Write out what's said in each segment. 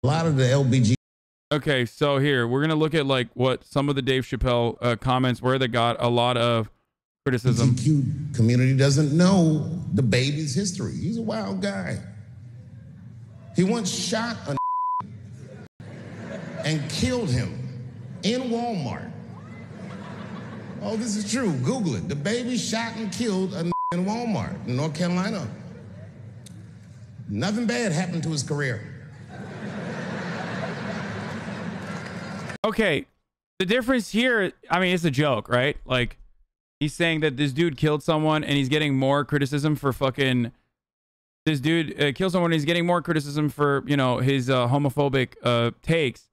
A lot of the LBG. Okay, so here we're gonna look at like what some of the Dave Chappelle comments where they got a lot of criticism. LGBTQ community doesn't know the baby's history. He's a wild guy. He once shot a and killed him in Walmart. Oh, this is true. Google it. The baby shot and killed a in Walmart in North Carolina. Nothing bad happened to his career. Okay, the difference here, I mean, it's a joke, right? Like, he's saying that this dude killed someone and he's getting more criticism for fucking... This dude killed someone and he's getting more criticism for, you know, his homophobic takes.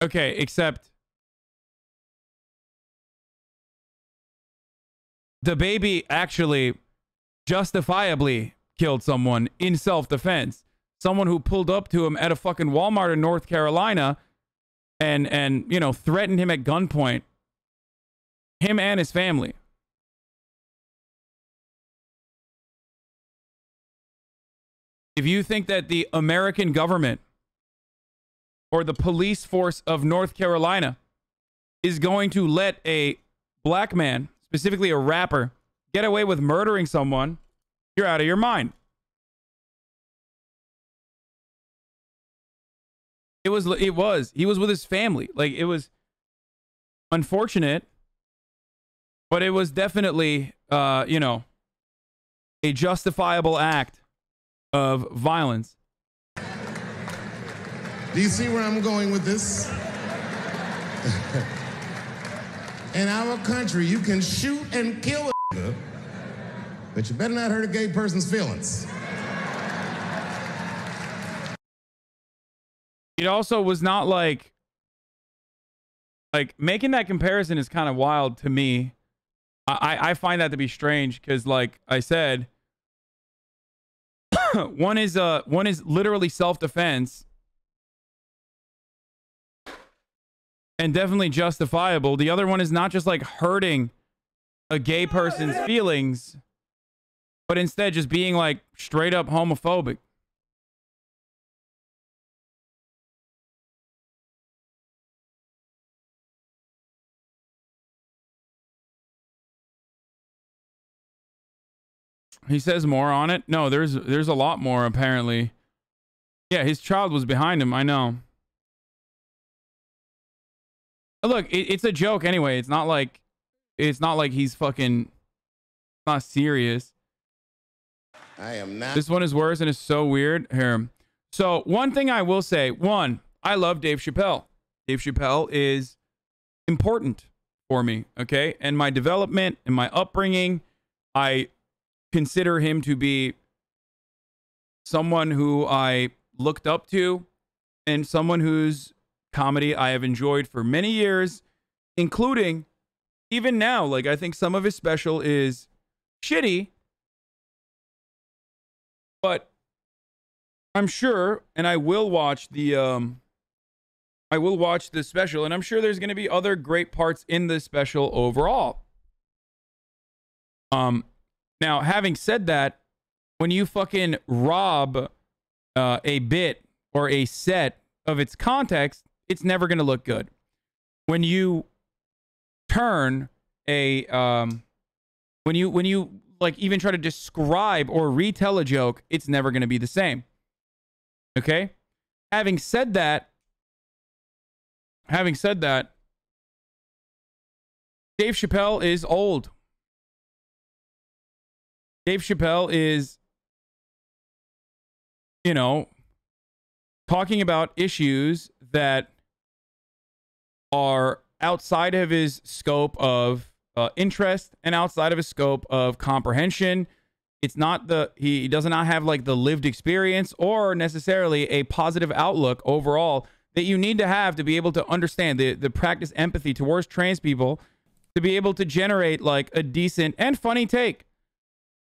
Okay, except... the baby actually justifiably killed someone in self-defense. Someone who pulled up to him at a fucking Walmart in North Carolina and you know, threatened him at gunpoint. Him and his family. If you think that the American government or the police force of North Carolina is going to let a black man, specifically a rapper, get away with murdering someone, you're out of your mind. He was with his family. Like, it was unfortunate, but it was definitely, you know, a justifiable act of violence. Do you see where I'm going with this? In our country, you can shoot and kill a but you better not hurt a gay person's feelings. It also was not like making that comparison is kind of wild to me. I find that to be strange because, like I said, one is literally self-defense and definitely justifiable. The other one is not just like hurting a gay person's feelings, but instead just being like straight up homophobic. He says more on it. No, there's a lot more apparently. Yeah, his child was behind him. I know. Look, it's a joke anyway. It's not like he's fucking not serious. I am not. This one is worse and it's so weird. Here. So one thing I will say, one, I love Dave Chappelle. Dave Chappelle is important for me, okay? And my development and my upbringing, I consider him to be someone who I looked up to and someone whose comedy I have enjoyed for many years, including even now. Like, I think some of his special is shitty, but I'm sure, and I will watch the special, and I'm sure there's going to be other great parts in this special overall. Now, having said that, when you fucking rob a bit or a set of its context, it's never going to look good. When you turn a when you like even try to describe or retell a joke, it's never going to be the same. Okay? Having said that, Dave Chappelle is old. Dave Chappelle is, you know, talking about issues that are outside of his scope of interest and outside of his scope of comprehension. It's not he does not have like the lived experience or necessarily a positive outlook overall that you need to have to be able to understand the practice empathy towards trans people, to be able to generate like a decent and funny take.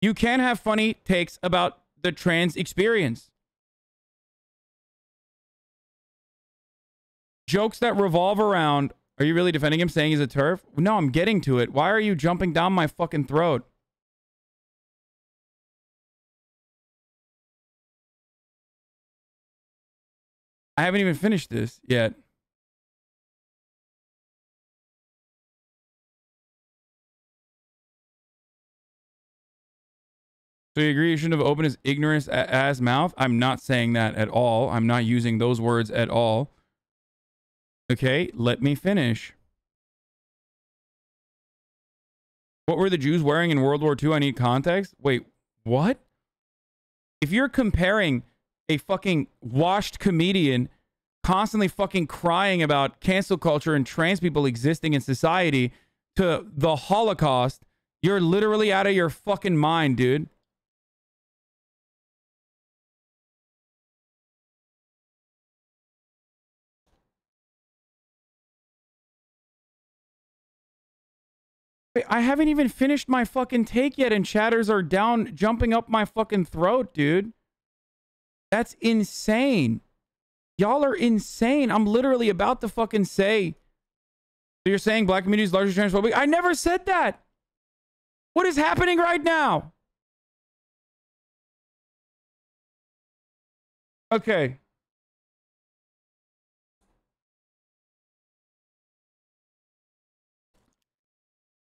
You can have funny takes about the trans experience. Jokes that revolve around, are you really defending him saying he's a TERF? No, I'm getting to it. Why are you jumping down my fucking throat? I haven't even finished this yet. So you agree you shouldn't have opened his ignorant ass mouth? I'm not saying that at all. I'm not using those words at all. Okay, let me finish. What were the Jews wearing in World War II? I need context. Wait, what? If you're comparing a fucking washed comedian constantly fucking crying about cancel culture and trans people existing in society to the Holocaust, you're literally out of your fucking mind, dude. Wait, I haven't even finished my fucking take yet, and chatters are down, jumping up my fucking throat, dude. That's insane. Y'all are insane. I'm literally about to fucking say. So you're saying black community is largely transphobic? I never said that. What is happening right now? Okay.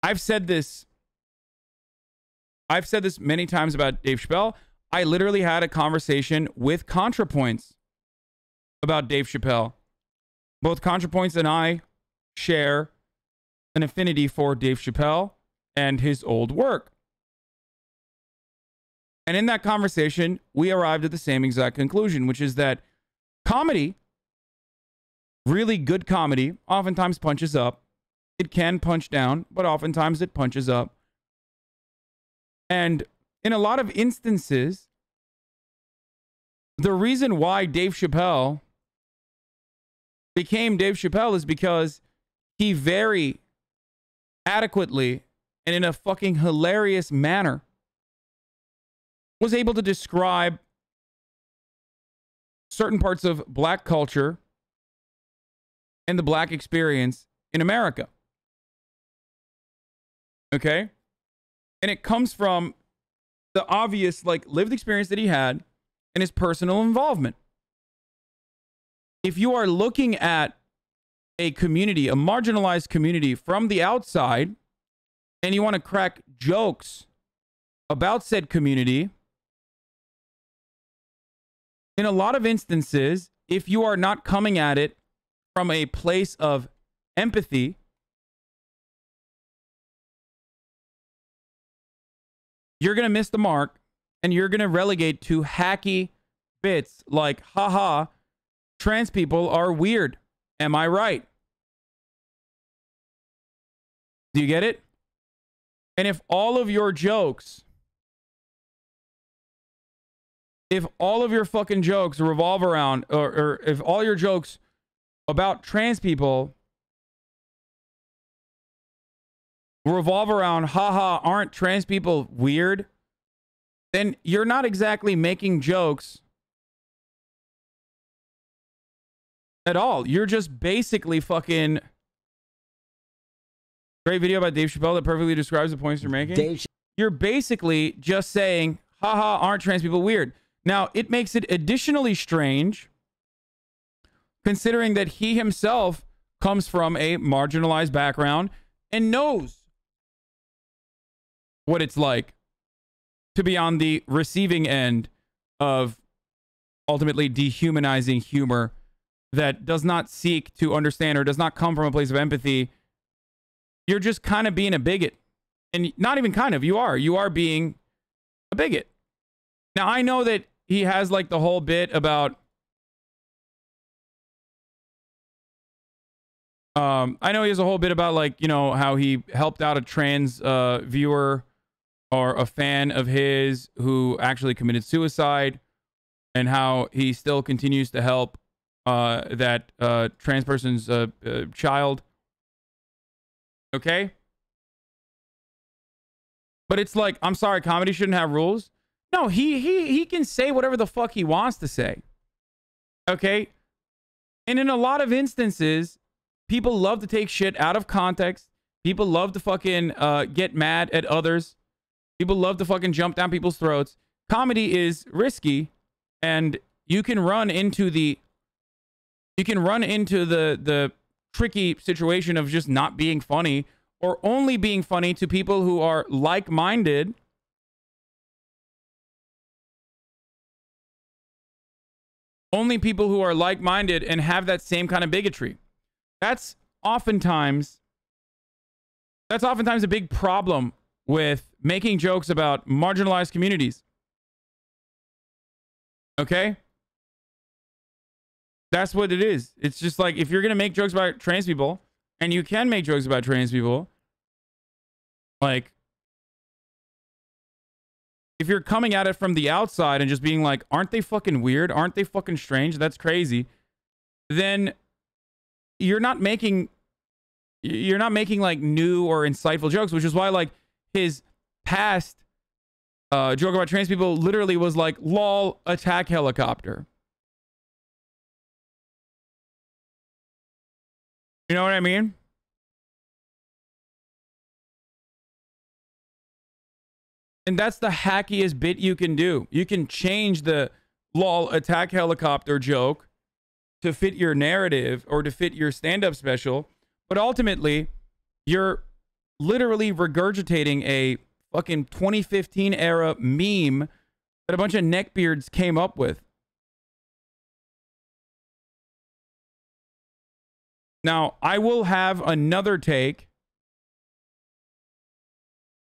I've said this many times about Dave Chappelle. I literally had a conversation with ContraPoints about Dave Chappelle. Both ContraPoints and I share an affinity for Dave Chappelle and his old work. And in that conversation, we arrived at the same exact conclusion, which is that comedy, really good comedy, oftentimes punches up. It can punch down, but oftentimes it punches up. And in a lot of instances, the reason why Dave Chappelle became Dave Chappelle is because he very adequately and in a fucking hilarious manner was able to describe certain parts of black culture and the black experience in America. Okay? And it comes from the obvious, like, lived experience that he had and his personal involvement. If you are looking at a community, a marginalized community from the outside, and you want to crack jokes about said community, in a lot of instances, if you are not coming at it from a place of empathy, you're going to miss the mark, and you're going to relegate to hacky bits like, haha, trans people are weird. Am I right? Do you get it? And if all of your jokes, if all of your fucking jokes revolve around, or if all your jokes about trans people revolve around, haha, aren't trans people weird? Then you're not exactly making jokes at all. You're just basically fucking... Great video about Dave Chappelle that perfectly describes the points you're making. You're basically just saying, haha, aren't trans people weird? Now, it makes it additionally strange, considering that he himself comes from a marginalized background and knows what it's like to be on the receiving end of ultimately dehumanizing humor that does not seek to understand or does not come from a place of empathy. You're just kind of being a bigot. And not even kind of, you are being a bigot. Now, I know that he has like the whole bit about I know he has a whole bit about, like, you know, how he helped out a trans viewer or a fan of his who actually committed suicide, and how he still continues to help that trans person's child. Okay? But it's like, I'm sorry, comedy shouldn't have rules. No, he can say whatever the fuck he wants to say. Okay? And in a lot of instances, people love to take shit out of context. People love to fucking get mad at others. People love to fucking jump down people's throats. Comedy is risky, and you can run into the You can run into the tricky situation of just not being funny or only being funny to people who are like-minded. Only people who are like-minded and have that same kind of bigotry. That's oftentimes a big problem with making jokes about marginalized communities. Okay? That's what it is. It's just like, if you're going to make jokes about trans people, and you can make jokes about trans people, like, if you're coming at it from the outside and just being like, aren't they fucking weird? Aren't they fucking strange? That's crazy. Then you're not making like new or insightful jokes, which is why like his past joke about trans people literally was like, lol, attack helicopter. You know what I mean? And that's the hackiest bit you can do. You can change the lol attack helicopter joke to fit your narrative or to fit your stand-up special. But ultimately, you're literally regurgitating a fucking 2015 era meme that a bunch of neckbeards came up with. Now, I will have another take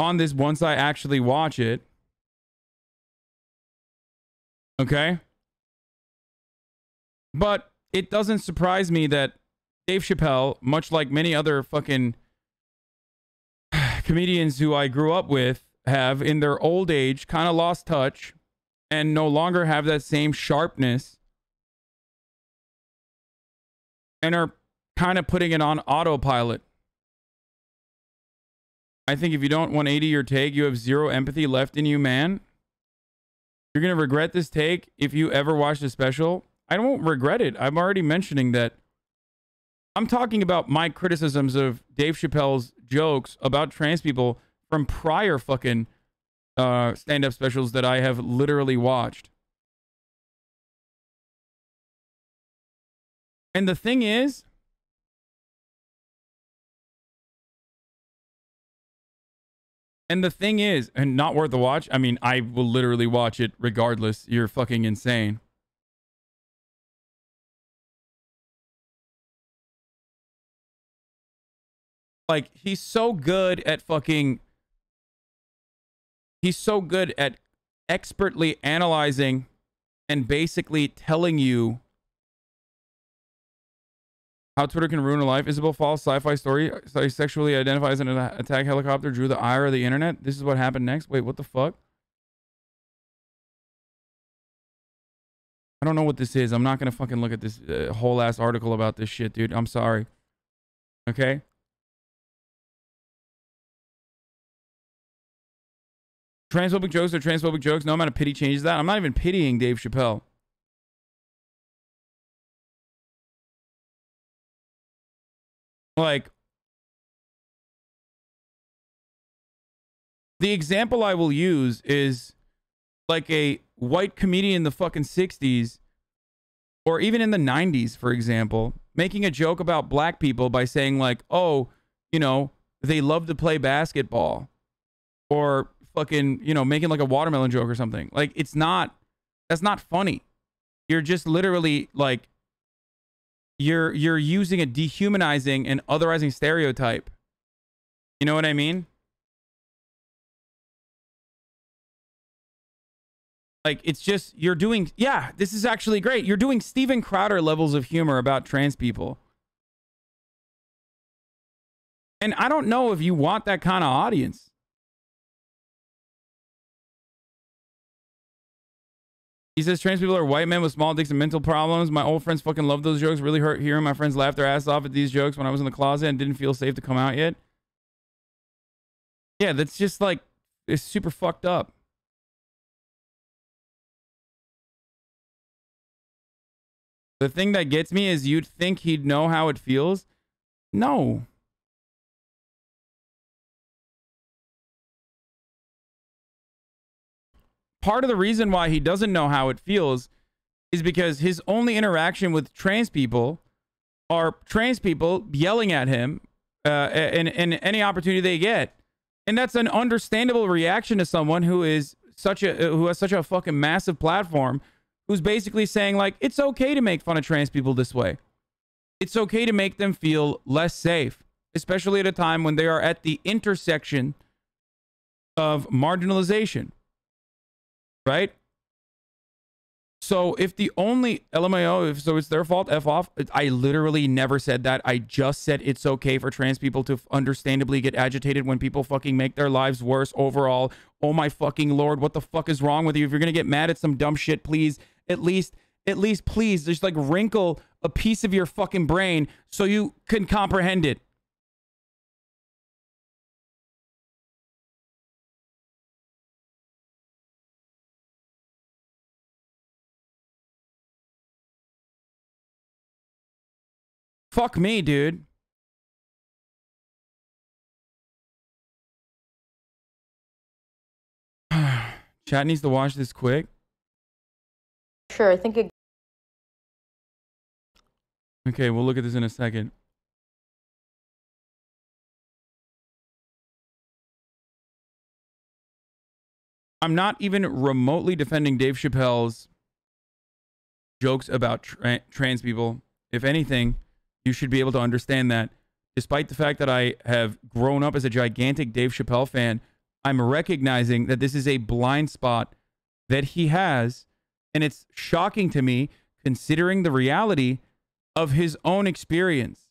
on this once I actually watch it. Okay? But it doesn't surprise me that Dave Chappelle, much like many other fucking comedians who I grew up with, have in their old age kind of lost touch and no longer have that same sharpness and are kind of putting it on autopilot. I think if you don't 180 your take, you have zero empathy left in you, man. You're going to regret this take if you ever watch the special. I won't regret it. I'm already mentioning that. I'm talking about my criticisms of Dave Chappelle's jokes about trans people from prior fucking stand-up specials that I have literally watched. And the thing is, and not worth the watch. I mean, I will literally watch it regardless. You're fucking insane. Like, he's so good at expertly analyzing and basically telling you how Twitter can ruin a life. Isabel Falls sci-fi story. Sexually identifies an attack helicopter, drew the ire of the internet. This is what happened next. Wait, what the fuck? I don't know what this is. I'm not going to fucking look at this whole ass article about this shit, dude. I'm sorry. Okay? Transphobic jokes are transphobic jokes. No amount of pity changes that. I'm not even pitying Dave Chappelle. Like, the example I will use is like a white comedian in the fucking 60s or even in the 90s, for example, making a joke about black people by saying like, oh, you know, they love to play basketball, or fucking, you know, making like a watermelon joke or something. Like, that's not funny. You're just literally like, you're using a dehumanizing and otherizing stereotype. You know what I mean? Like, it's just, you're doing, yeah, this is actually great. You're doing Steven Crowder levels of humor about trans people. And I don't know if you want that kind of audience. He says trans people are white men with small dicks and mental problems. My old friends fucking love those jokes. Really hurt hearing my friends laugh their ass off at these jokes when I was in the closet and didn't feel safe to come out yet. Yeah, that's just like, it's super fucked up. The thing that gets me is you'd think he'd know how it feels. No. Part of the reason why he doesn't know how it feels is because his only interaction with trans people are trans people yelling at him in any opportunity they get. And that's an understandable reaction to someone who has such a fucking massive platform, who's basically saying, like, it's okay to make fun of trans people this way. It's okay to make them feel less safe, especially at a time when they are at the intersection of marginalization, right? So if the only LMAO, so it's their fault, F off. I literally never said that. I just said it's okay for trans people to understandably get agitated when people fucking make their lives worse overall. Oh my fucking Lord, what the fuck is wrong with you? If you're gonna get mad at some dumb shit, please, at least please, just like wrinkle a piece of your fucking brain so you can comprehend it. Fuck me, dude. Chat needs to watch this quick. Sure, I think it. Okay, we'll look at this in a second. I'm not even remotely defending Dave Chappelle's jokes about trans people. If anything, you should be able to understand that despite the fact that I have grown up as a gigantic Dave Chappelle fan, I'm recognizing that this is a blind spot that he has. And it's shocking to me considering the reality of his own experience.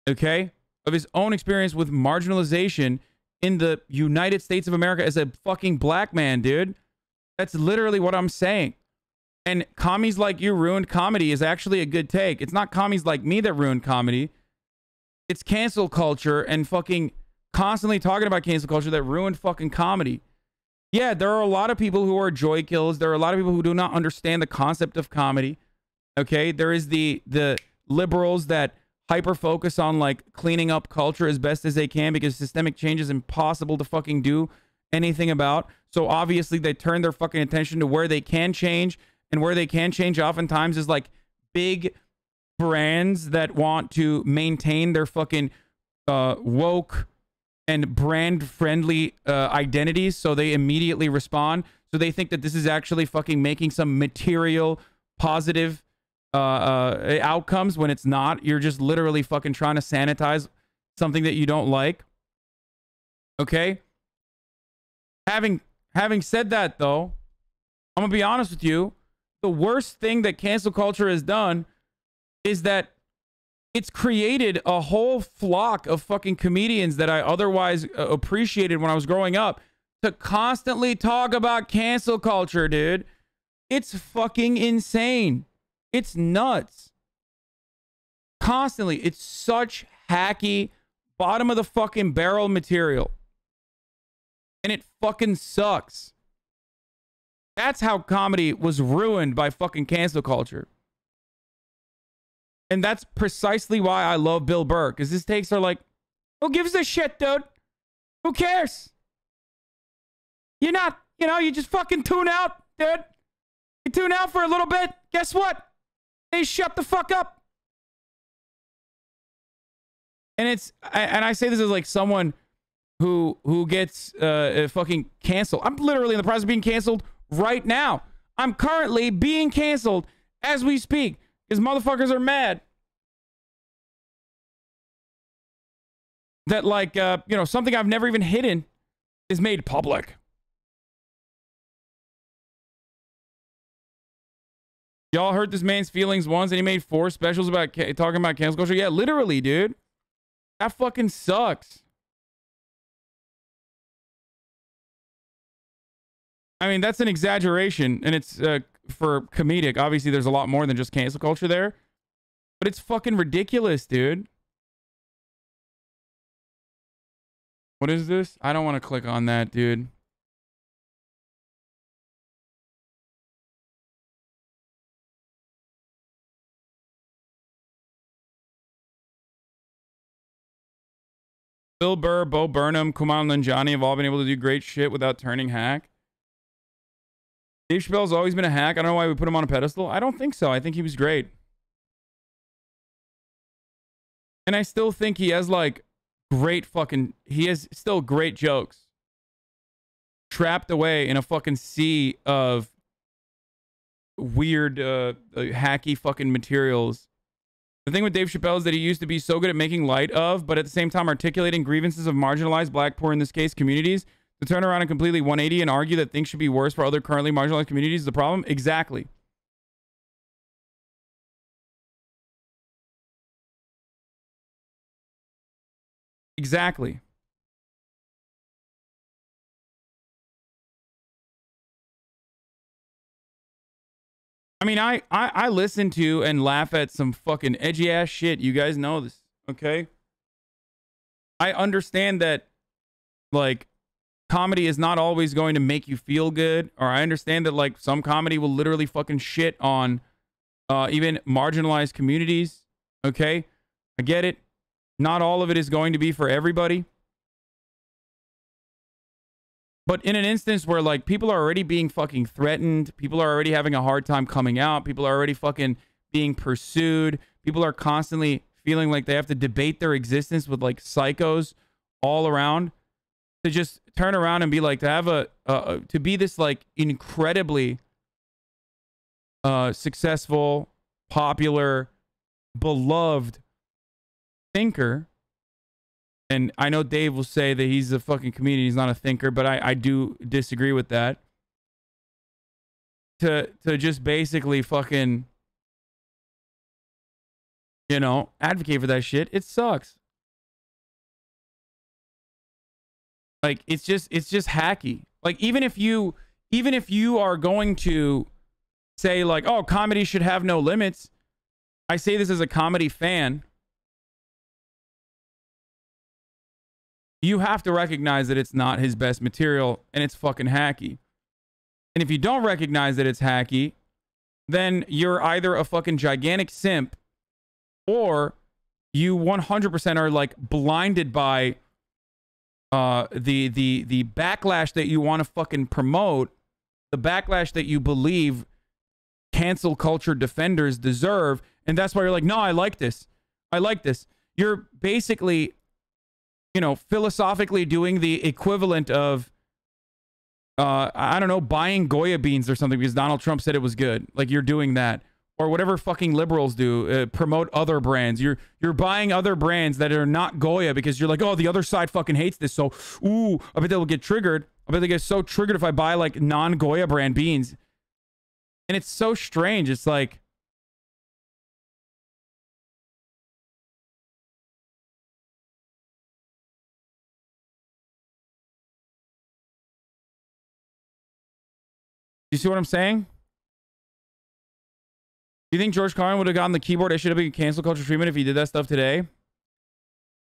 Okay? Of his own experience with marginalization in the United States of America as a fucking black man, dude. That's literally what I'm saying. And commies like you ruined comedy is actually a good take. It's not commies like me that ruined comedy. It's cancel culture and fucking constantly talking about cancel culture that ruined fucking comedy. Yeah, there are a lot of people who are joy kills. There are a lot of people who do not understand the concept of comedy. Okay, there is the liberals that hyper focus on like cleaning up culture as best as they can because systemic change is impossible to fucking do anything about. So obviously they turn their fucking attention to where they can change, and where they can change oftentimes is like big brands that want to maintain their fucking woke and brand friendly identities, so they immediately respond. So they think that this is actually fucking making some material positive outcomes when it's not. You're just literally fucking trying to sanitize something that you don't like. Okay? Having said that though, I'm gonna be honest with you. The worst thing that cancel culture has done is that it's created a whole flock of fucking comedians that I otherwise appreciated when I was growing up to constantly talk about cancel culture, dude. It's fucking insane. It's nuts. Constantly. It's such hacky, bottom of the fucking barrel material. And it fucking sucks. That's how comedy was ruined by fucking cancel culture. And that's precisely why I love Bill Burr, because his takes are like, who gives a shit, dude? Who cares? You're not, you just fucking tune out, dude. You tune out for a little bit. Guess what? They shut the fuck up. And I say this as like someone who gets fucking canceled. I'm literally in the process of being canceled right now. I'm currently being canceled as we speak because motherfuckers are mad that like something I've never even hidden is made public. Y'all hurt this man's feelings once and he made 4 specials about talking about cancel culture. Yeah, literally, dude. That fucking sucks. I mean, that's an exaggeration, and it's for comedic. Obviously, there's a lot more than just cancel culture there. But it's fucking ridiculous, dude. What is this? I don't want to click on that, dude. Bill Burr, Bo Burnham, Kumail Nanjiani have all been able to do great shit without turning hack. Dave Chappelle's always been a hack. I don't know why we put him on a pedestal. I don't think so. I think he was great. And I still think he has like he has still great jokes trapped away in a fucking sea of weird, hacky fucking materials. The thing with Dave Chappelle is that he used to be so good at making light of, but at the same time articulating grievances of marginalized black, poor in this case, communities, to turn around and completely 180 and argue that things should be worse for other currently marginalized communities is the problem. Exactly. Exactly. I mean, I listen to and laugh at some fucking edgy ass shit. You guys know this, okay? I understand that, like, comedy is not always going to make you feel good, or I understand that, like, some comedy will literally fucking shit on even marginalized communities, okay? I get it. Not all of it is going to be for everybody. But in an instance where, like, people are already being fucking threatened, people are already having a hard time coming out, people are already fucking being pursued, people are constantly feeling like they have to debate their existence with, like, psychos all around, to just turn around and be like, to have to be this, like, incredibly successful, popular, beloved thinker. And I know Dave will say that he's a fucking comedian, he's not a thinker, but I do disagree with that. To just basically fucking, you know, advocate for that shit, it sucks. Like, it's just hacky. Like, even if you are going to say, like, oh, comedy should have no limits, I say this as a comedy fan, you have to recognize that it's not his best material and it's fucking hacky. And if you don't recognize that it's hacky, then you're either a fucking gigantic simp, or you 100% are, like, blinded by the backlash that you want to fucking promote, the backlash that you believe cancel culture defenders deserve, and that's why you're like, no, I like this. I like this. You're basically, you know, philosophically doing the equivalent of, I don't know, buying Goya beans or something because Donald Trump said it was good. Like, you're doing that. Or whatever fucking liberals do, promote other brands. You're buying other brands that are not Goya because you're like, oh, the other side fucking hates this. So, ooh, I bet they'll get triggered. I bet they get so triggered if I buy, like, non-Goya brand beans. And it's so strange. It's like, you see what I'm saying? Do you think George Carlin would have gotten the keyboard SJW cancel culture treatment if he did that stuff today?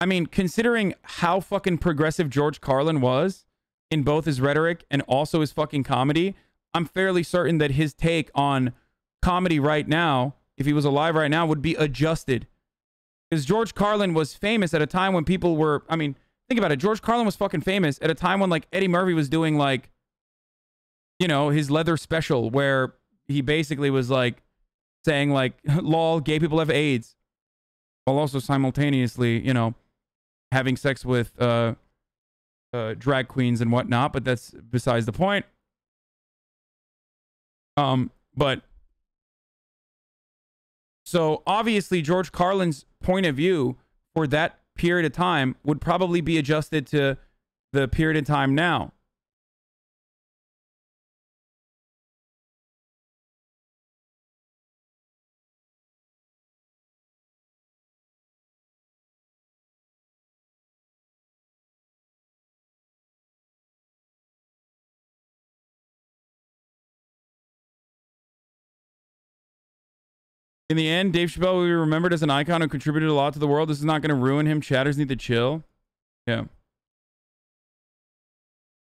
I mean, considering how fucking progressive George Carlin was in both his rhetoric and also his fucking comedy, I'm fairly certain that his take on comedy right now, if he was alive right now, would be adjusted. Because George Carlin was famous at a time when people were, I mean, think about it. George Carlin was fucking famous at a time when, like, Eddie Murphy was doing, like, you know, his leather special where he basically was, like, saying, like, lol, gay people have AIDS, while also simultaneously, you know, having sex with drag queens and whatnot, but that's besides the point. But so obviously George Carlin's point of view for that period of time would probably be adjusted to the period of time now. In the end, Dave Chappelle will be remembered as an icon who contributed a lot to the world. This is not going to ruin him. Chatters need to chill. Yeah.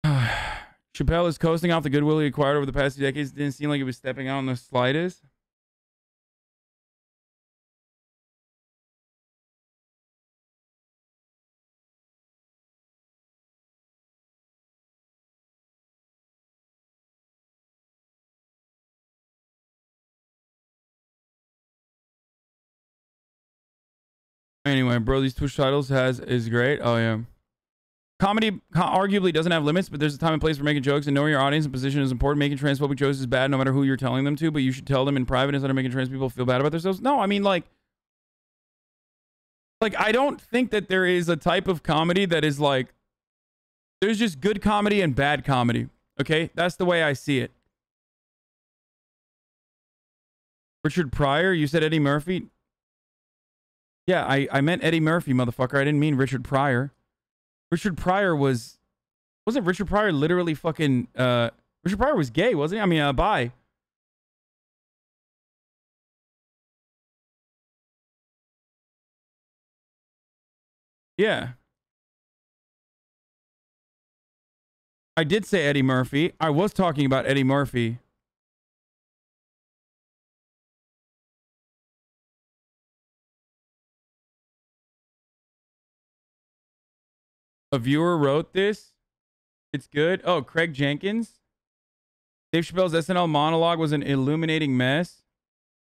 Chappelle is coasting off the goodwill he acquired over the past 2 decades. Didn't seem like he was stepping out in the slightest. Anyway, bro, these Twitch titles is great. Oh yeah. Comedy arguably doesn't have limits, but there's a time and place for making jokes, and knowing your audience and position is important. Making transphobic jokes is bad no matter who you're telling them to, but you should tell them in private instead of making trans people feel bad about themselves. No, I mean like I don't think that there is a type of comedy that is like, there's just good comedy and bad comedy. Okay? That's the way I see it. Richard Pryor, you said Eddie Murphy? Yeah, I meant Eddie Murphy, motherfucker. I didn't mean Richard Pryor. Richard Pryor wasn't Richard Pryor literally fucking, Richard Pryor was gay, wasn't he? I mean, bi. Yeah. I did say Eddie Murphy. I was talking about Eddie Murphy. A viewer wrote this. It's good. Oh, Craig Jenkins. Dave Chappelle's SNL monologue was an illuminating mess.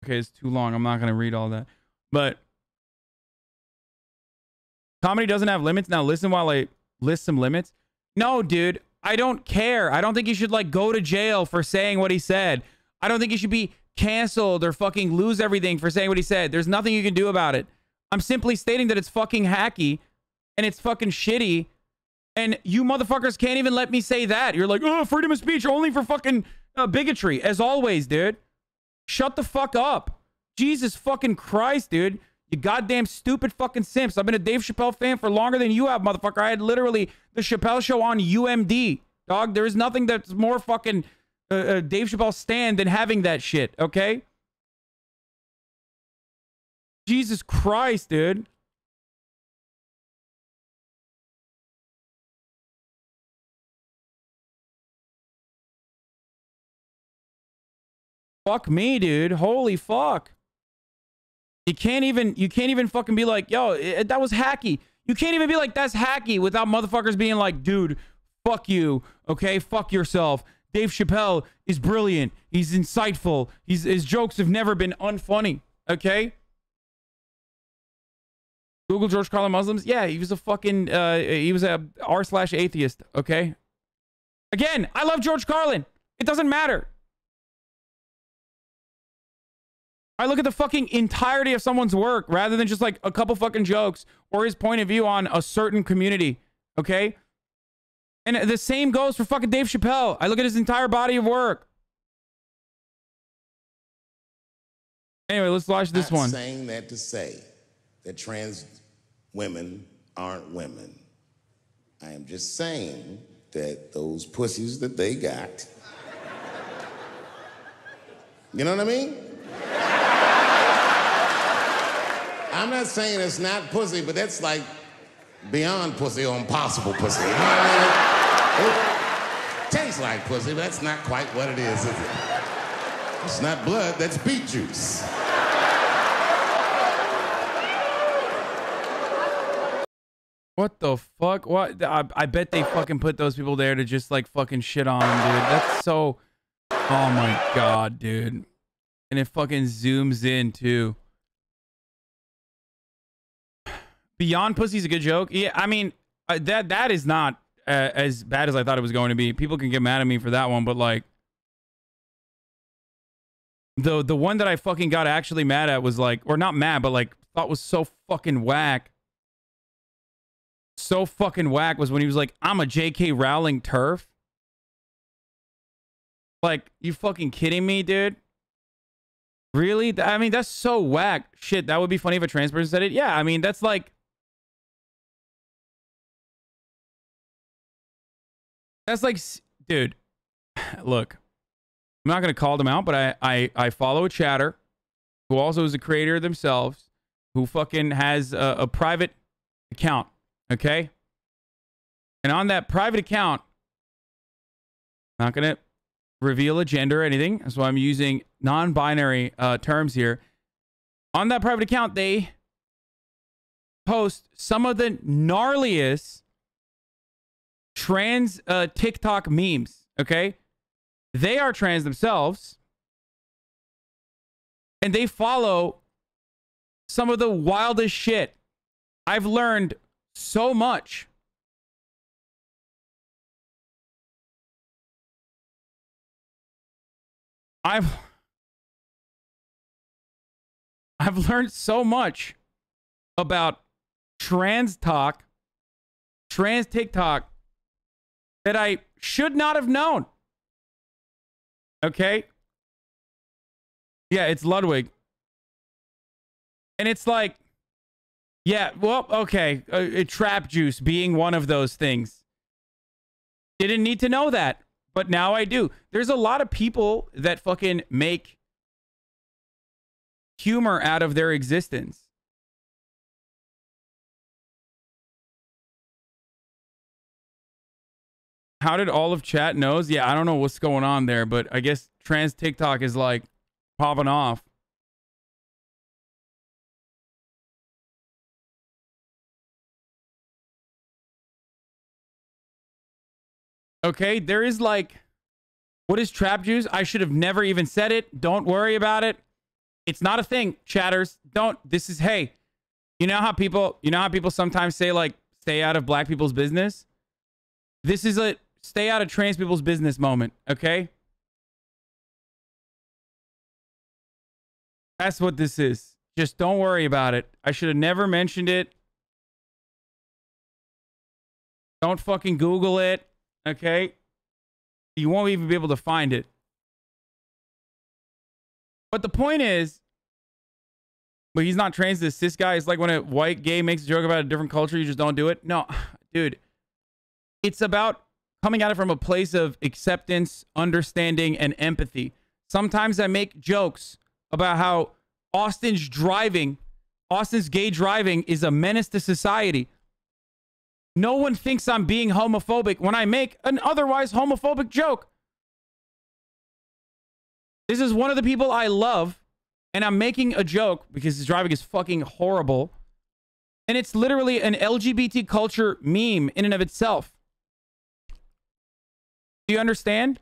Okay, it's too long. I'm not going to read all that. But comedy doesn't have limits. Now listen while I list some limits. No, dude. I don't care. I don't think you should like go to jail for saying what he said. I don't think you should be canceled or fucking lose everything for saying what he said. There's nothing you can do about it. I'm simply stating that it's fucking hacky and it's fucking shitty. And you motherfuckers can't even let me say that. You're like, oh, freedom of speech only for fucking bigotry. As always, dude. Shut the fuck up. Jesus fucking Christ, dude. You goddamn stupid fucking simps. I've been a Dave Chappelle fan for longer than you have, motherfucker. I had literally the Chappelle show on UMD. Dog, there is nothing that's more fucking Dave Chappelle stand than having that shit, okay? Jesus Christ, dude. Fuck me, dude. Holy fuck. You can't even fucking be like, yo, that was hacky. You can't even be like, that's hacky without motherfuckers being like, dude, fuck you. Okay, fuck yourself. Dave Chappelle is brilliant. He's insightful. His jokes have never been unfunny. Okay? Google George Carlin Muslims. Yeah, he was a fucking, he was a r/atheist. Okay? Again, I love George Carlin. It doesn't matter. I look at the fucking entirety of someone's work rather than just like a couple fucking jokes or his point of view on a certain community. Okay? And the same goes for fucking Dave Chappelle. I look at his entire body of work. Anyway, let's watch this one. I'm saying that to say that trans women aren't women. I am just saying that those pussies that they got, you know what I mean? I'm not saying it's not pussy, but that's like beyond pussy or impossible pussy. You know what I mean? It tastes like pussy, but that's not quite what it is it? It's not blood, that's beet juice. What the fuck? What? I bet they fucking put those people there to just like fucking shit on them, dude. That's so... Oh my god, dude. And it fucking zooms in too. Beyond Pussy's a good joke. Yeah, I mean, that is not as bad as I thought it was going to be. People can get mad at me for that one, but like, the one that I fucking got actually mad at was like, or not mad, but like thought was so fucking whack. So fucking whack was when he was like, I'm a J.K. Rowling turf. Like, you fucking kidding me, dude? Really? I mean, that's so whack. Shit, that would be funny if a trans person said it. Yeah, I mean, that's like... That's like... Dude, look. I'm not going to call them out, but I follow a chatter who also is a creator themselves, who fucking has a private account, okay? And on that private account, not going to reveal a gender or anything. That's why I'm using non-binary terms here. On that private account, they post some of the gnarliest trans TikTok memes, okay? They are trans themselves, and they follow some of the wildest shit I've learned so much. I've learned so much about trans talk, trans TikTok that I should not have known. Okay? Yeah, it's Ludwig. And it's like, yeah, well, okay, trap juice being one of those things. Didn't need to know that, but now I do. There's a lot of people that fucking make humor out of their existence. How did all of chat knows? Yeah, I don't know what's going on there, but I guess trans TikTok is like popping off. Okay, there is like, what is trap juice? I should have never even said it. Don't worry about it. It's not a thing, chatters. Don't. This is, hey, you know how people sometimes say like, stay out of black people's business? This is a stay out of trans people's business moment, okay? That's what this is. Just don't worry about it. I should have never mentioned it. Don't fucking Google it, okay? You won't even be able to find it. But the point is, but he's not trans, this cis guy. It's like when a white gay makes a joke about a different culture, you just don't do it. No, dude. It's about coming at it from a place of acceptance, understanding, and empathy. Sometimes I make jokes about how Austin's gay driving is a menace to society. No one thinks I'm being homophobic when I make an otherwise homophobic joke. This is one of the people I love, and I'm making a joke because his driving is fucking horrible. And it's literally an LGBT culture meme in and of itself. Do you understand?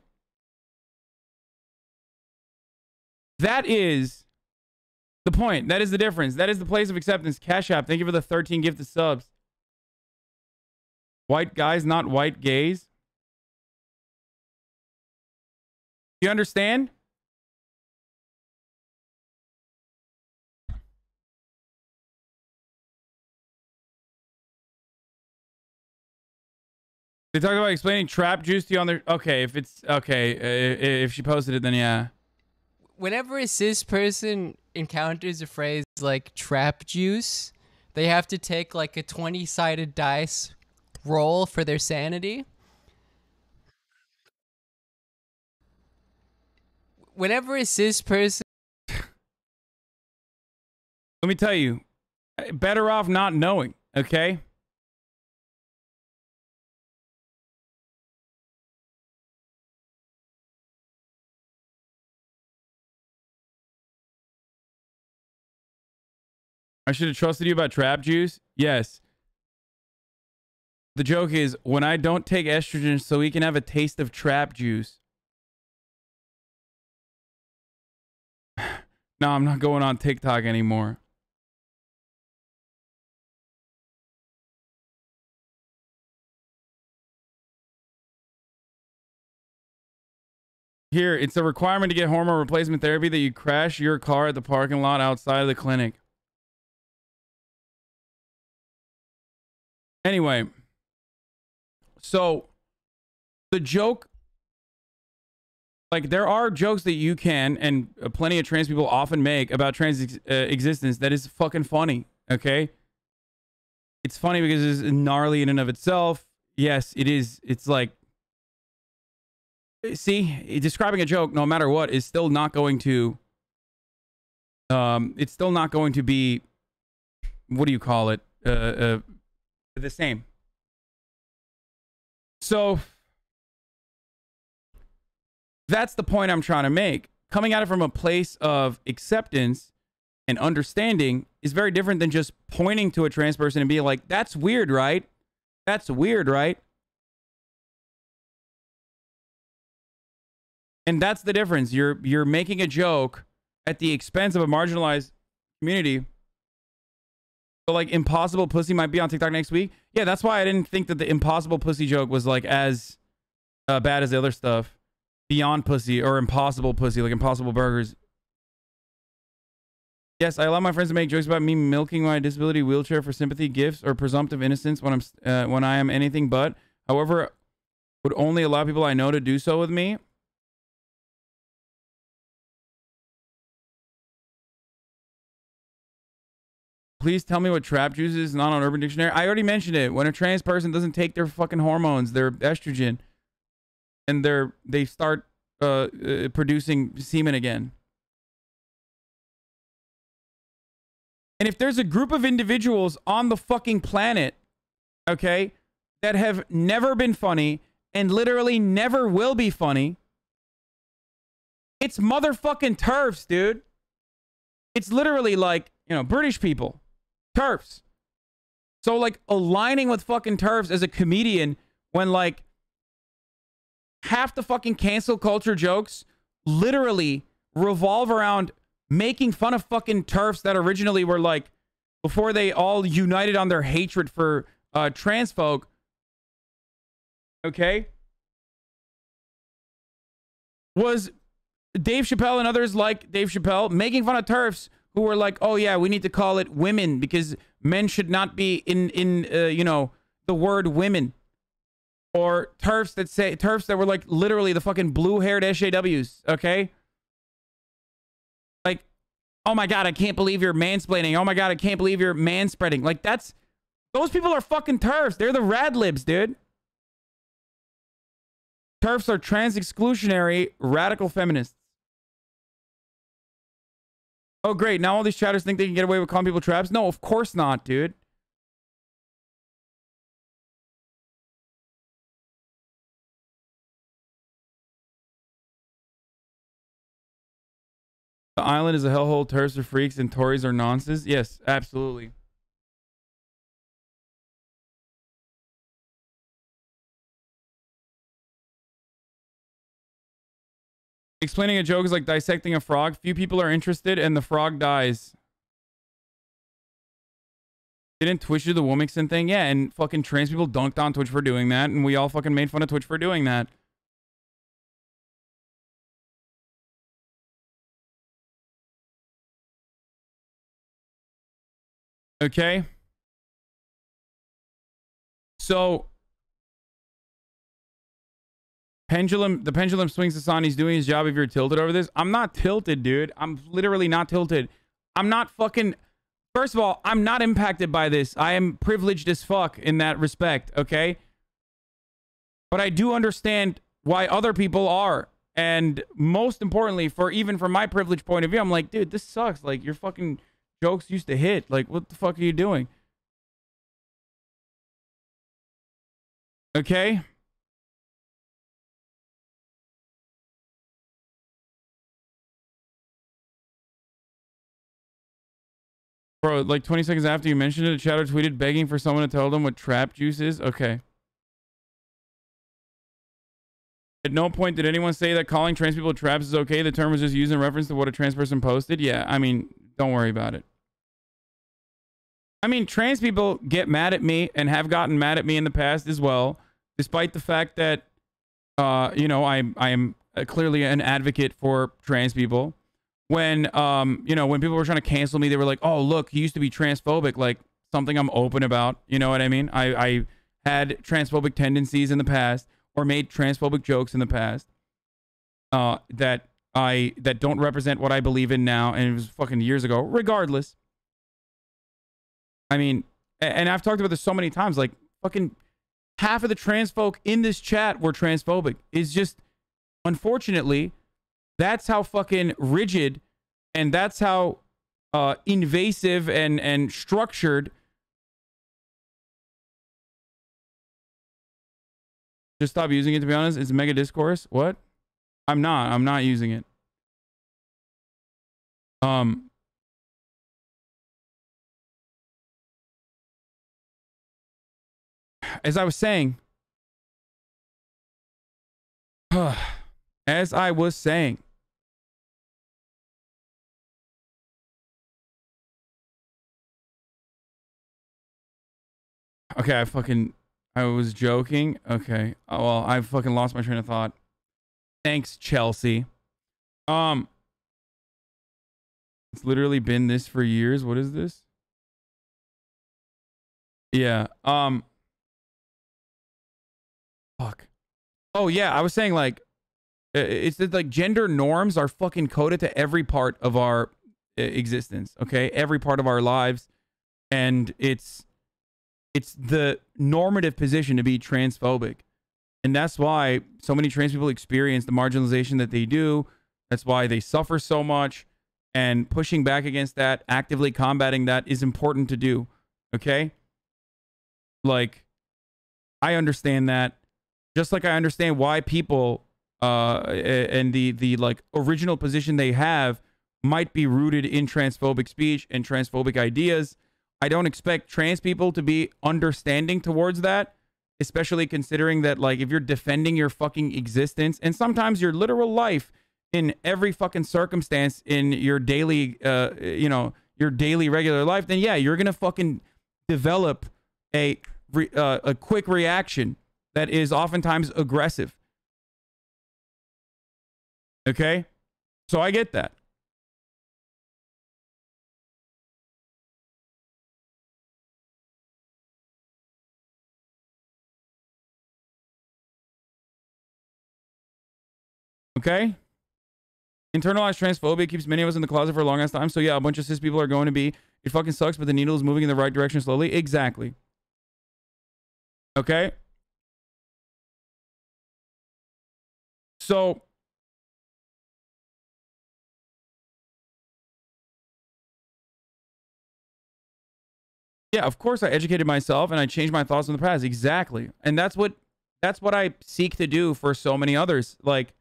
That is the point. That is the difference. That is the place of acceptance. Cash App, thank you for the 13 gifted subs. White guys, not white gays. Do you understand? They talk about explaining trap juice to you on their... Okay, if it's... Okay, if she posted it, then yeah. Whenever a cis person encounters a phrase like trap juice, they have to take like a 20-sided dice roll for their sanity. Whenever a cis person... Let me tell you, better off not knowing, okay? I should have trusted you about trap juice. Yes. The joke is when I don't take estrogen so we can have a taste of trap juice. No, I'm not going on TikTok anymore. Here, it's a requirement to get hormone replacement therapy that you crash your car at the parking lot outside of the clinic. Anyway, so the joke, like there are jokes that you can, and plenty of trans people often make about trans existence that is fucking funny, okay? It's funny because it's gnarly in and of itself. Yes, it is. It's like, see, describing a joke, no matter what, is still not going to, it's still not going to be, what do you call it? The same. So that's the point I'm trying to make. Coming at it from a place of acceptance and understanding is very different than just pointing to a trans person and being like, that's weird, right? That's weird, right? And that's the difference. You're making a joke at the expense of a marginalized community. So like impossible pussy might be on TikTok next week. Yeah, that's why I didn't think that the impossible pussy joke was like as bad as the other stuff. Beyond pussy or impossible pussy, like impossible burgers. Yes, I allow my friends to make jokes about me milking my disability wheelchair for sympathy, gifts, or presumptive innocence when I am anything but. However, would only allow people I know to do so with me. Please tell me what trap juice is, not on Urban Dictionary. I already mentioned it. When a trans person doesn't take their fucking hormones, their estrogen, and they start producing semen again. And if there's a group of individuals on the fucking planet, okay, that have never been funny and literally never will be funny, it's motherfucking TERFs, dude. It's literally like, you know, British people. TERFs. So like aligning with fucking TERFs as a comedian when like half the fucking cancel culture jokes literally revolve around making fun of fucking TERFs that originally were like, before they all united on their hatred for trans folk. Okay? Was Dave Chappelle and others like Dave Chappelle making fun of TERFs who were like, oh yeah, we need to call it women because men should not be in you know, the word women. Or TERFs that were like literally the fucking blue-haired SJWs, okay? Like, oh my God, I can't believe you're mansplaining. Oh my God, I can't believe you're manspreading. Like those people are fucking TERFs. They're the rad libs, dude. TERFs are trans exclusionary radical feminists. Oh great, now all these chatters think they can get away with calling people traps? No, of course not, dude. The island is a hellhole. TERFs are freaks and Tories are nonsense. Yes, absolutely. Explaining a joke is like dissecting a frog. Few people are interested and the frog dies. Didn't Twitch do the Womixon thing? Yeah, and fucking trans people dunked on Twitch for doing that, and we all fucking made fun of Twitch for doing that. Okay? So the pendulum swings to Son. He's doing his job if you're tilted over this. I'm not tilted, dude. I'm literally not tilted. I'm not fucking... First of all, I'm not impacted by this. I am privileged as fuck in that respect, okay? But I do understand why other people are. And most importantly, even from my privileged point of view, I'm like, dude, this sucks. Like, your fucking jokes used to hit. Like, what the fuck are you doing? Okay? Bro, like 20 seconds after you mentioned it, a chatter tweeted begging for someone to tell them what trap juice is. Okay. At no point did anyone say that calling trans people traps is okay. The term was just used in reference to what a trans person posted. Yeah, I mean, don't worry about it. I mean, trans people get mad at me and have gotten mad at me in the past as well, despite the fact that, you know, I am clearly an advocate for trans people. When, you know, when people were trying to cancel me, they were like, oh, look, he used to be transphobic, like something I'm open about. You know what I mean? I had transphobic tendencies in the past or made transphobic jokes in the past that don't represent what I believe in now. And it was fucking years ago, regardless. I mean, and I've talked about this so many times, like fucking half of the trans folk in this chat were transphobic. It's just, unfortunately, that's how fucking rigid and that's how invasive and structured. Just stop using it, to be honest. It's mega discourse. What? I'm not using it. As I was saying, Okay, I was joking. Okay. Oh, well, I fucking lost my train of thought. Thanks, Chelsea. It's literally been this for years. What is this? Yeah. Fuck. Oh yeah, I was saying like it's that like gender norms are fucking coded to every part of our existence, okay? Every part of our lives, and it's the normative position to be transphobic. And that's why so many trans people experience the marginalization that they do. That's why they suffer so much, and pushing back against that, actively combating that is important to do, okay? Like, I understand that, just like I understand why people and the like original position they have might be rooted in transphobic speech and transphobic ideas. I don't expect trans people to be understanding towards that, especially considering that, like, if you're defending your fucking existence and sometimes your literal life in every fucking circumstance in your daily, your daily regular life, then yeah, you're gonna fucking develop a quick reaction that is oftentimes aggressive. Okay? So I get that. Okay? Internalized transphobia keeps many of us in the closet for a long ass time. So yeah, a bunch of cis people are going to be, it fucking sucks, but the needle is moving in the right direction slowly. Exactly. Okay? So yeah, of course I educated myself and I changed my thoughts in the past. Exactly. And that's what I seek to do for so many others. Like,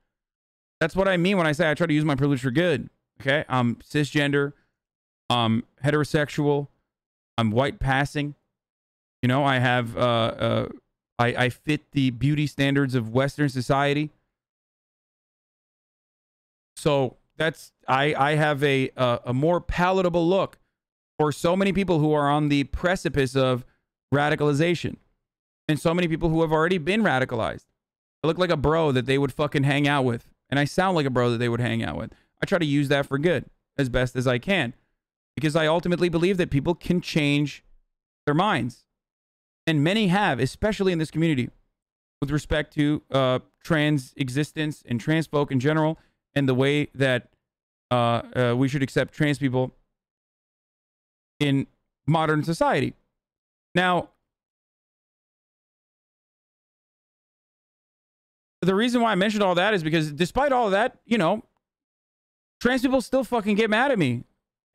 that's what I mean when I say I try to use my privilege for good. Okay? I'm cisgender. I'm heterosexual. I'm white passing. You know, I have I fit the beauty standards of Western society. So that's I have a more palatable look for so many people who are on the precipice of radicalization, and so many people who have already been radicalized. I look like a bro that they would fucking hang out with, and I sound like a bro that they would hang out with. I try to use that for good as best as I can, because I ultimately believe that people can change their minds, and many have, especially in this community, with respect to trans existence and trans folk in general, and the way that we should accept trans people in modern society. Now, the reason why I mentioned all that is because despite all of that, you know, trans people still fucking get mad at me,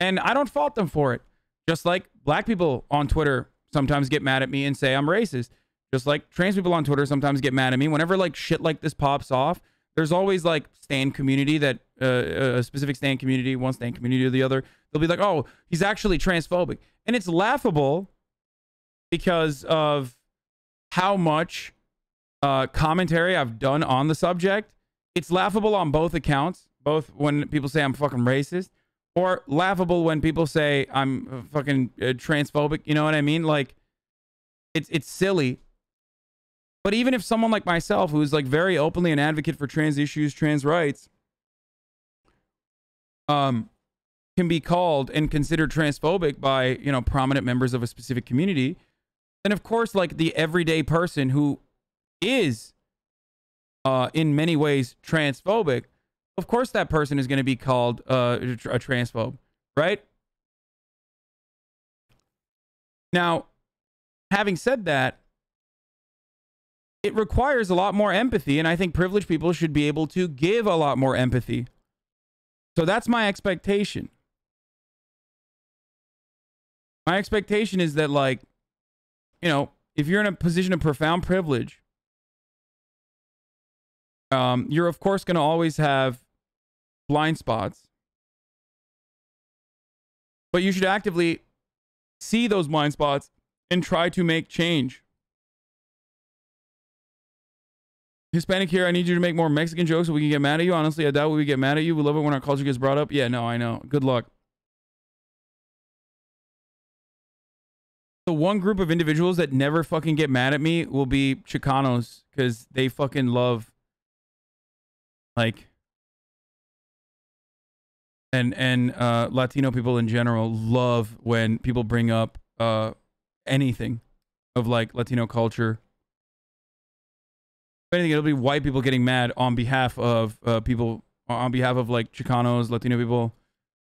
and I don't fault them for it. Just like black people on Twitter sometimes get mad at me and say I'm racist. Just like trans people on Twitter sometimes get mad at me. Whenever like shit like this pops off, there's always like stan community that a specific stan community, one stan community or the other, they'll be like, oh, he's actually transphobic. And it's laughable because of how much commentary I've done on the subject. It's laughable on both accounts, both when people say I'm fucking racist, or laughable when people say I'm fucking transphobic. You know what I mean? Like, it's silly. But even if someone like myself, who's like very openly an advocate for trans issues, trans rights, can be called and considered transphobic by, you know, prominent members of a specific community, then of course, like the everyday person who is in many ways transphobic, of course that person is going to be called a transphobe, right? Now, having said that, it requires a lot more empathy, and I think privileged people should be able to give a lot more empathy. So that's my expectation. My expectation is that, like, you know, if you're in a position of profound privilege, you're of course going to always have blind spots, but you should actively see those blind spots and try to make change. Hispanic here, I need you to make more Mexican jokes so we can get mad at you. Honestly, I doubt we get mad at you. We love it when our culture gets brought up. Yeah, no, I know. Good luck. The one group of individuals that never fucking get mad at me will be Chicanos, because they fucking love, like, and Latino people in general love when people bring up anything of like Latino culture. If anything, it'll be white people getting mad on behalf of people, on behalf of like Chicanos, Latino people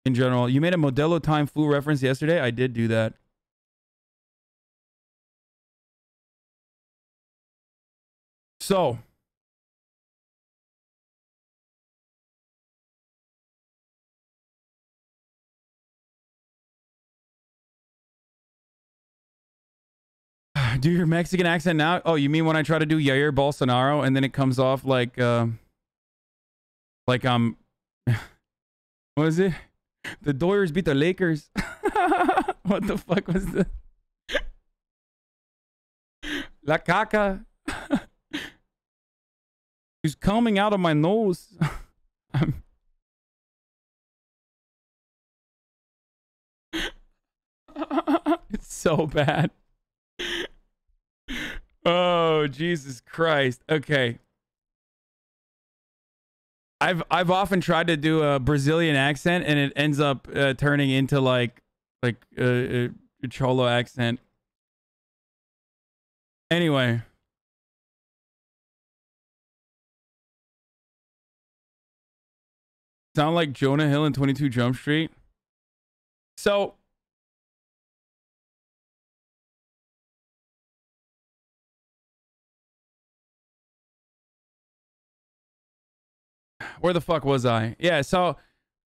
in general. You made a Modelo Time Flu reference yesterday. I did do that. So, do your Mexican accent now? Oh, you mean when I try to do Jair Bolsonaro and then it comes off like I'm what is it? The Doyers beat the Lakers. What the fuck was the La caca? She's coming out of my nose. It's so bad. Oh, Jesus Christ. Okay. I've often tried to do a Brazilian accent and it ends up turning into like a Cholo accent. Anyway. Sound like Jonah Hill in 22 Jump Street. So where the fuck was I? Yeah, so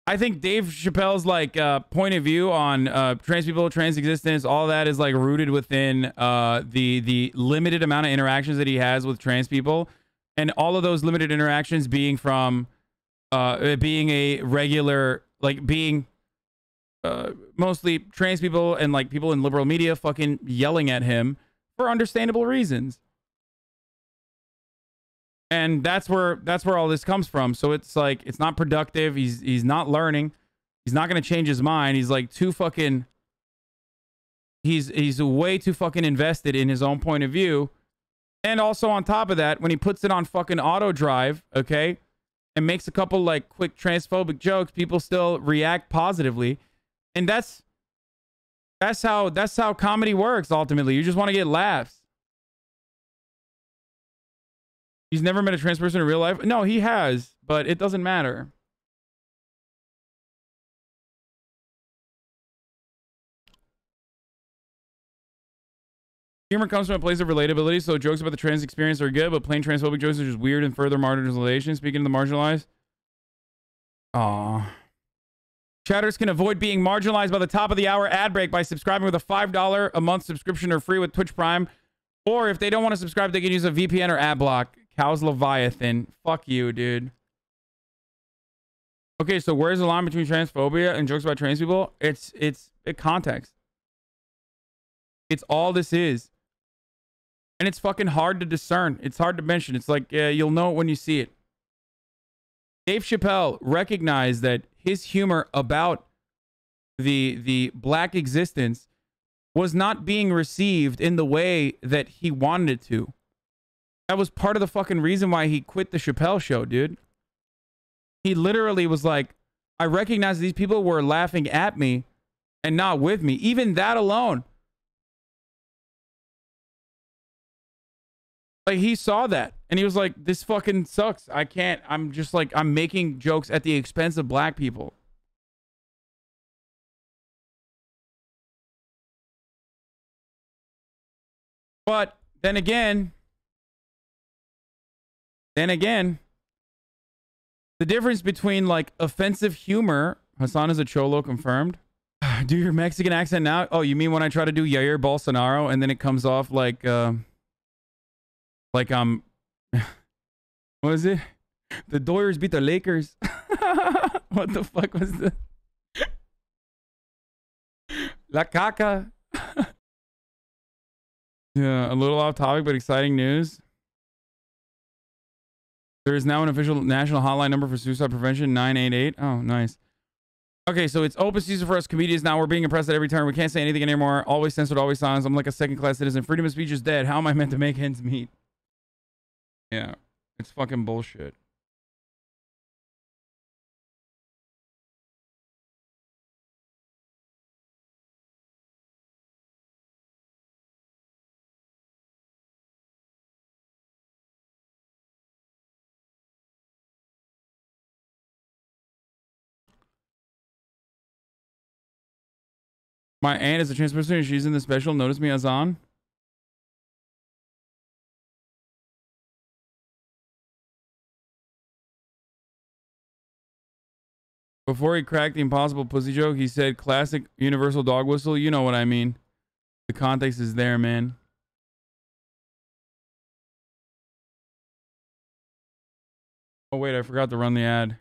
I think Dave Chappelle's like point of view on trans people, trans existence, all that is like rooted within the limited amount of interactions that he has with trans people, and all of those limited interactions being from being a regular, like being mostly trans people and like people in liberal media fucking yelling at him for understandable reasons. And that's where all this comes from. So it's like, it's not productive. He's not learning. He's not going to change his mind. He's like too fucking, he's way too fucking invested in his own point of view. And also on top of that, when he puts it on fucking auto drive, okay, and makes a couple like quick transphobic jokes, people still react positively. And that's how comedy works ultimately. You just want to get laughs. He's never met a trans person in real life. No, he has, but it doesn't matter. Humor comes from a place of relatability, so jokes about the trans experience are good, but plain transphobic jokes are just weird and further marginalization. Speaking of the marginalized. Aww. Chatters can avoid being marginalized by the top of the hour ad break by subscribing with a $5 a month subscription or free with Twitch Prime. Or if they don't want to subscribe, they can use a VPN or ad block. Cows Leviathan. Fuck you, dude. Okay, so where's the line between transphobia and jokes about trans people? It's context. It's all this is. And it's fucking hard to discern. It's hard to mention. It's like, you'll know it when you see it. Dave Chappelle recognized that his humor about the black existence was not being received in the way that he wanted it to. That was part of the fucking reason why he quit the Chappelle show, dude. He literally was like, I recognize these people were laughing at me and not with me. Even that alone. Like, he saw that and he was like, this fucking sucks. I can't. I'm just like, I'm making jokes at the expense of black people. But then again, the difference between like offensive humor, Hassan is a cholo confirmed. Do your Mexican accent now? Oh, you mean when I try to do Jair Bolsonaro and then it comes off like I'm what is it? The Doyers beat the Lakers. What the fuck was the La caca? Yeah, a little off topic, but exciting news. There is now an official national hotline number for suicide prevention, 988. Oh, nice. Okay, so it's open season for us comedians now. We're being oppressed at every turn. We can't say anything anymore. Always censored, always silence. I'm like a second-class citizen. Freedom of speech is dead. How am I meant to make ends meet? Yeah, it's fucking bullshit. My aunt is a trans person. She's in the special. Notice me, Azan. Before he cracked the impossible pussy joke, he said classic universal dog whistle. You know what I mean. The context is there, man. Oh, wait, I forgot to run the ad.